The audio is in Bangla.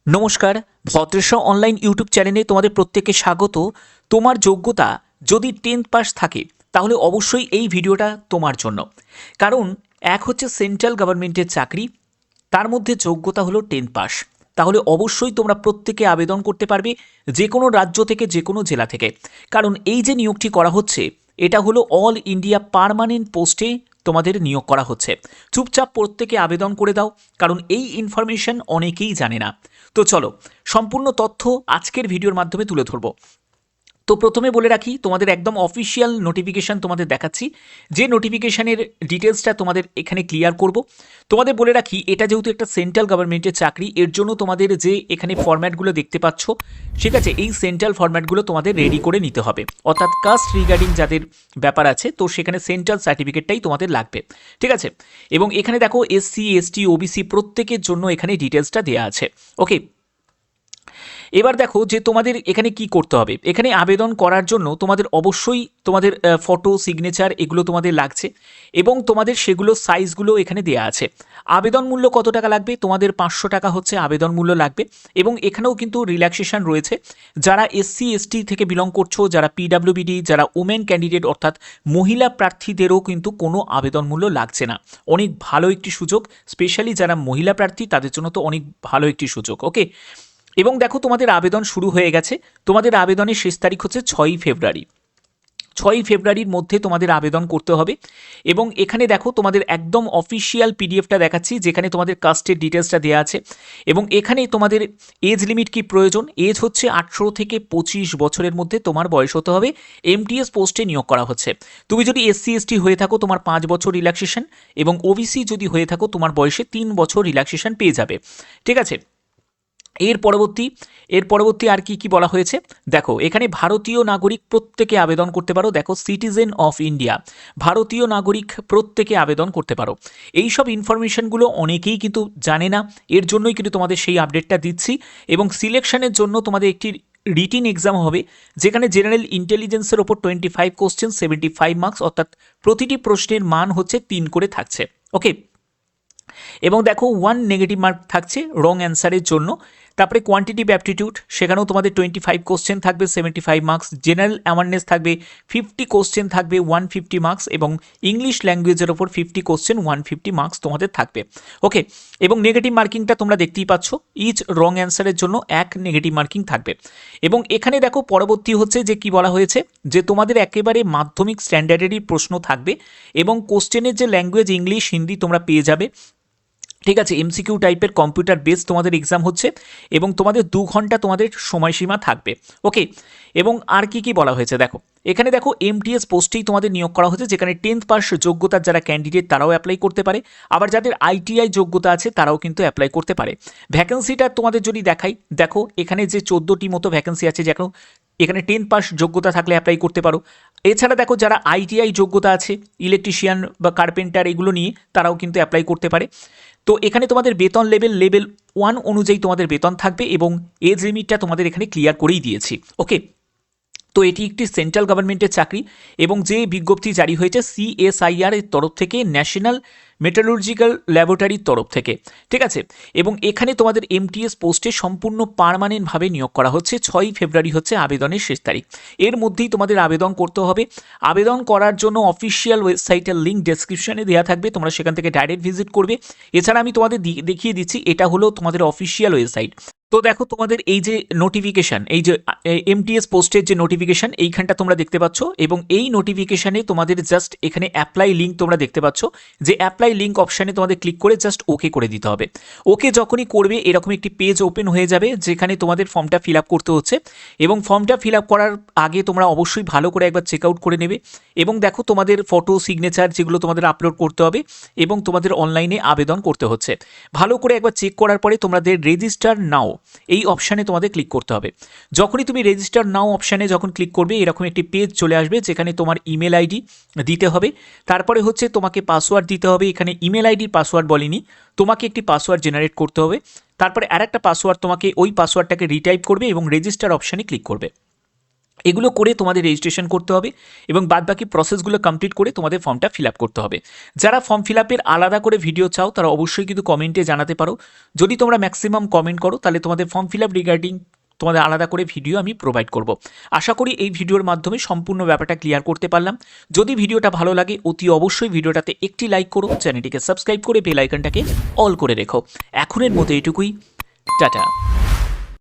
নমস্কার, ভদ্রেশ্বর অনলাইন ইউটিউব চ্যানেলে তোমাদের প্রত্যেককে স্বাগত। তোমার যোগ্যতা যদি 10th পাস থাকে তাহলে অবশ্যই এই ভিডিওটা তোমার জন্য। কারণ এক হচ্ছে সেন্ট্রাল গভর্নমেন্টের চাকরি, তার মধ্যে যোগ্যতা হলো 10th পাস। তাহলে অবশ্যই তোমরা প্রত্যেকে আবেদন করতে পারবে যে কোনো রাজ্য থেকে, যে কোনো জেলা থেকে। কারণ এই যে নিয়োগটি করা হচ্ছে এটা হলো অল ইন্ডিয়া পার্মানেন্ট পোস্টে তোমাদের নিয়োগ করা হচ্ছে। চুপচাপ প্রত্যেকে আবেদন করে দাও, কারণ এই ইনফরমেশন অনেকেই জানে না। তো চলো সম্পূর্ণ তথ্য আজকের ভিডিওর মাধ্যমে তুলে ধরবো। তো প্রথমে বলে রাখি, তোমাদের একদম অফিসিয়াল নোটিফিকেশান তোমাদের দেখাচ্ছি, যে নোটিফিকেশানের ডিটেলসটা তোমাদের এখানে ক্লিয়ার করব। তোমাদের বলে রাখি, এটা যেহেতু একটা সেন্ট্রাল গভর্নমেন্টের চাকরি, এর জন্য তোমাদের যে এখানে ফরম্যাটগুলো দেখতে পাচ্ছ, ঠিক আছে, এই সেন্ট্রাল ফরম্যাটগুলো তোমাদের রেডি করে নিতে হবে। অর্থাৎ কাস্ট রিগার্ডিং যাদের ব্যাপার আছে, তো সেখানে সেন্ট্রাল সার্টিফিকেটটাই তোমাদের লাগবে, ঠিক আছে। এবং এখানে দেখো SC ST OBC প্রত্যেকের জন্য এখানে ডিটেলসটা দেওয়া আছে। ওকে, এবার দেখো যে তোমাদের এখানে কি করতে হবে। এখানে আবেদন করার জন্য তোমাদের অবশ্যই তোমাদের ফটো, সিগনেচার এগুলো তোমাদের লাগছে, এবং তোমাদের সেগুলো সাইজগুলো এখানে দেওয়া আছে। আবেদন মূল্য কত টাকা লাগবে? তোমাদের 500 টাকা হচ্ছে আবেদন মূল্য লাগবে। এবং এখানেও কিন্তু রিল্যাক্সেশন রয়েছে। যারা SC ST থেকে বিলং করছো, যারা PWBD, যারা ওমেন ক্যান্ডিডেট অর্থাৎ মহিলা প্রার্থীদেরও কিন্তু কোনো আবেদন মূল্য লাগছে না। অনেক ভালো একটি সুযোগ, স্পেশালি যারা মহিলা প্রার্থী তাদের জন্য তো অনেক ভালো একটি সুযোগ। ওকে, এবং দেখো তোমাদের আবেদন শুরু হয়ে গেছে। তোমাদের আবেদনের শেষ তারিখ হচ্ছে 6ই ফেব্রুয়ারি। 6ই ফেব্রুয়ারির মধ্যে তোমাদের আবেদন করতে হবে। এবং এখানে দেখো তোমাদের একদম অফিসিয়াল পিডিএফটা দেখাচ্ছি, যেখানে তোমাদের কাস্টের ডিটেলসটা দেওয়া আছে। এবং এখানে তোমাদের এজ লিমিট কি প্রয়োজন? এজ হচ্ছে 18 থেকে 25 বছরের মধ্যে তোমার বয়স হতে হবে। MTS পোস্টে নিয়োগ করা হচ্ছে। তুমি যদি SC ST হয়ে থাকো তোমার 5 বছর রিল্যাক্সেশন, এবং OBC যদি হয়ে থাকো তোমার বয়সে 3 বছর রিল্যাক্সেশন পেয়ে যাবে, ঠিক আছে। এর পরবর্তী আর কি কি বলা হয়েছে দেখো, এখানে ভারতীয় নাগরিক প্রত্যেকে আবেদন করতে পারো। দেখো, সিটিজেন অফ ইন্ডিয়া, ভারতীয় নাগরিক প্রত্যেকে আবেদন করতে পারো। এই সব ইনফরমেশনগুলো অনেকেই কিন্তু জানে না, এর জন্যই কিন্তু তোমাদের সেই আপডেটটা দিচ্ছি। এবং সিলেকশনের জন্য তোমাদের একটি রিটিন এক্সাম হবে, যেখানে জেনারেল ইন্টেলিজেন্সের ওপর 25 কোশ্চেন, 75 মার্কস, অর্থাৎ প্রতিটি প্রশ্নের মান হচ্ছে 3 করে থাকছে। ওকে, এবং দেখো 1 নেগেটিভ মার্ক থাকছে রং অ্যান্সারের জন্য। তারপরে কোয়ান্টিটিভ অ্যাপটিটিউড, সেখানেও তোমাদের 25 কোশ্চেন থাকবে, 75 মার্কস। জেনারেল অ্যাওয়ারনেস থাকবে 50 কোশ্চেন থাকবে, 150 মার্কস। এবং ইংলিশ ল্যাঙ্গুয়েজের ওপর 50 কোশ্চেন, 150 মার্কস তোমাদের থাকবে। ওকে, এবং নেগেটিভ মার্কিংটা তোমরা দেখতেই পাচ্ছ, ইচ রং অ্যান্সারের জন্য 1 নেগেটিভ মার্কিং থাকবে। এবং এখানে দেখো পরবর্তী হচ্ছে যে কি বলা হয়েছে, যে তোমাদের একেবারে মাধ্যমিক স্ট্যান্ডার্ডেরই প্রশ্ন থাকবে, এবং কোশ্চেনের যে ল্যাঙ্গুয়েজ ইংলিশ, হিন্দি তোমরা পেয়ে যাবে, ঠিক আছে। MCQ টাইপের কম্পিউটার বেস তোমাদের এক্সাম হচ্ছে, এবং তোমাদের 2 ঘন্টা তোমাদের সময়সীমা থাকবে। ওকে, এবং আর কি কি বলা হয়েছে দেখো, এখানে দেখো MTS পোস্টেই তোমাদের নিয়োগ করা হচ্ছে, যেখানে 10th পাস যোগ্যতার যারা ক্যান্ডিডেট তারাও অ্যাপ্লাই করতে পারে, আবার যাদের ITI যোগ্যতা আছে তারাও কিন্তু অ্যাপ্লাই করতে পারে। ভ্যাকেন্সিটা তোমাদের যদি দেখাই, দেখো এখানে যে 14টি মতো ভ্যাকেন্সি আছে, দেখো এখানে 10th পাস যোগ্যতা থাকলে অ্যাপ্লাই করতে পারো। এছাড়া দেখো যারা ITI যোগ্যতা আছে, ইলেকট্রিশিয়ান বা কার্পেন্টার এগুলো নিয়ে, তারাও কিন্তু অ্যাপ্লাই করতে পারে। তো এখানে তোমাদের বেতন লেভেল 1 অনুযায়ী তোমাদের বেতন থাকবে, এবং এজ লিমিটটা তোমাদের এখানে ক্লিয়ার করেই দিয়েছি। ওকে, তো এটি একটি সেন্ট্রাল গভর্নমেন্টের চাকরি, এবং যে বিজ্ঞপ্তি জারি হয়েছে CSIR এর তরফ থেকে, ন্যাশনাল মেটালুর্জিক্যাল ল্যাবরেটরির তরফ থেকে, ঠিক আছে। এবং এখানে তোমাদের MTS পোস্টে সম্পূর্ণ পার্মানেন্টভাবে নিয়োগ করা হচ্ছে। 6ই ফেব্রুয়ারি হচ্ছে আবেদনের শেষ তারিখ। এর মধ্যেই তোমাদের আবেদন করতে হবে। আবেদন করার জন্য অফিসিয়াল ওয়েবসাইটের লিঙ্ক ডেসক্রিপশনে দেওয়া থাকবে, তোমরা সেখান থেকে ডাইরেক্ট ভিজিট করবে। এছাড়া আমি তোমাদের দেখিয়ে দিচ্ছি, এটা হলো তোমাদের অফিসিয়াল ওয়েবসাইট। তো দেখো তোমাদের এই যে নোটিফিকেশান, এই যে MTS পোস্টের যে নোটিফিকেশান, এইখানটা তোমরা দেখতে পাচ্ছ, এবং এই নোটিফিকেশানে তোমাদের জাস্ট এখানে অ্যাপ্লাই লিঙ্ক তোমরা দেখতে পাচ্ছ, যে অ্যাপ্লাই লিঙ্ক অপশানে তোমাদের ক্লিক করে জাস্ট ওকে করে দিতে হবে। ওকে যখনই করবে এরকম একটি পেজ ওপেন হয়ে যাবে, যেখানে তোমাদের ফর্মটা ফিল আপ করতে হচ্ছে। এবং ফর্মটা ফিল আপ করার আগে তোমরা অবশ্যই ভালো করে একবার চেক আউট করে নেবে। এবং দেখো তোমাদের ফটো, সিগনেচার যেগুলো তোমাদের আপলোড করতে হবে, এবং তোমাদের অনলাইনে আবেদন করতে হচ্ছে। ভালো করে একবার চেক করার পরে তোমাদের রেজিস্টার নাও এই অপশানে তোমাদের ক্লিক করতে হবে। যখনই তুমি রেজিস্টার নাও অপশানে যখন ক্লিক করবে, এরকম একটি পেজ চলে আসবে, যেখানে তোমার ইমেল আইডি দিতে হবে। তারপরে হচ্ছে তোমাকে পাসওয়ার্ড দিতে হবে। এখানে ইমেল আইডির পাসওয়ার্ড বলিনি, তোমাকে একটি পাসওয়ার্ড জেনারেট করতে হবে। তারপরে আরেকটা পাসওয়ার্ড, তোমাকে ওই পাসওয়ার্ডটাকে রিটাইপ করবে, এবং রেজিস্টার অপশানে ক্লিক করবে। এগুলো করে তোমাদের রেজিস্ট্রেশন করতে হবে এবং বাদবাকি প্রসেসগুলো কমপ্লিট করে তোমাদের ফর্মটা ফিল আপ করতে হবে। যারা ফর্ম ফিল আপের আলাদা করে ভিডিও চাও তারা অবশ্যই কিন্তু কমেন্টে জানাতে পারো। যদি তোমরা ম্যাক্সিমাম কমেন্ট করো তাহলে তোমাদের ফর্ম ফিল আপ রিগার্ডিং তোমাদের আলাদা করে ভিডিও আমি প্রোভাইড করব। আশা করি এই ভিডিওর মাধ্যমে সম্পূর্ণ ব্যাপারটা ক্লিয়ার করতে পারলাম। যদি ভিডিওটা ভালো লাগে অতি অবশ্যই ভিডিওটাতে একটি লাইক করো, চ্যানেলটিকে সাবস্ক্রাইব করে বেল আইকনটাকে অল করে রেখো। এখনের মতো এটুকুই, টাটা।